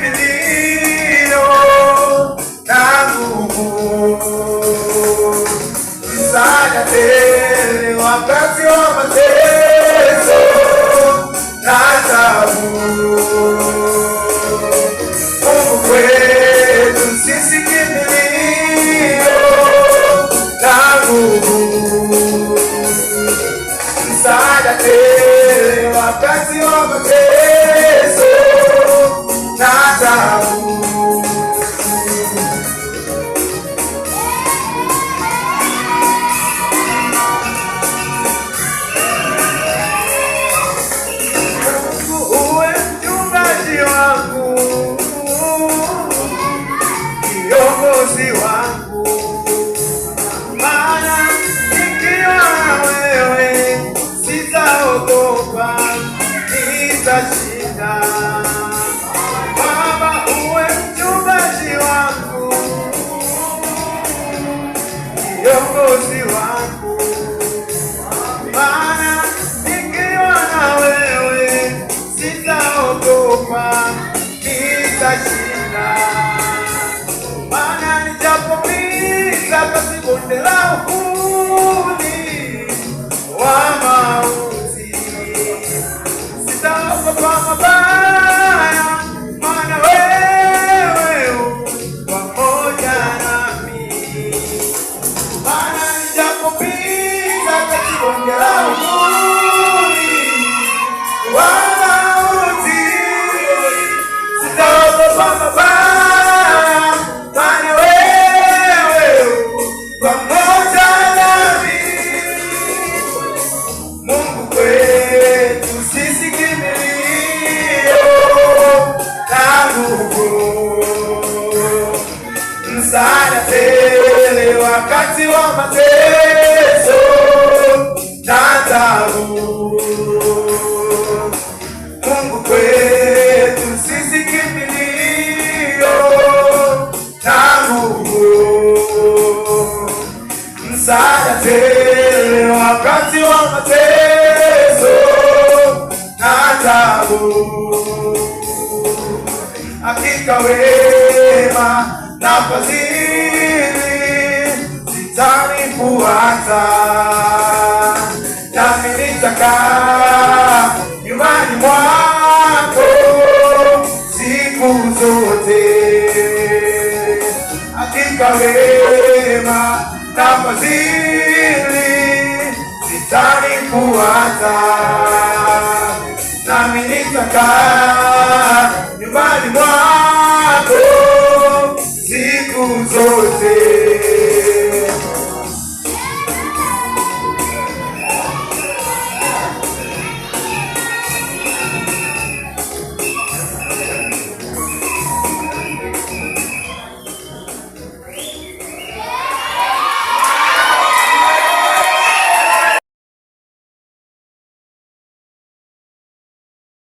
kimbilio na nguvu, msaada tele wakati wa mateso na taabu. Mungu kwetu sisi kimbilio na nguvu, msaada tele wakati wa mateso na taabu. Uwe mchungaji wangu, kiongozi wangu, maana nikiwa na wewe sitaogopa, nitashinda. Baba, uwe mchungaji wangu, kiongozi wangu, maana nikiwa na wewe sitaogopa, nitashinda. Maana nijapopita kati bonde la uvuli wa mauti, sitaogopa mabaya, maana wewe pamoja nami. Maana nijapopita kati bonde la uvuli wa mauti, sitaogopa mabaya, maana wewe pamoja nami. Mungu kwetu sisi kimbilio na nguvu, msaada tele wakati wa mateso na taabu. Mungu kwetu sisi kimbilio na nguvu, msaada tele wakati wa mateso na taabu. Hakika wema na fadhili zitanifuata, nami nitakaa nyumbani mwako siku zote. Hakika wema na fadhili zitanifuata, nami nitakaa nyumbani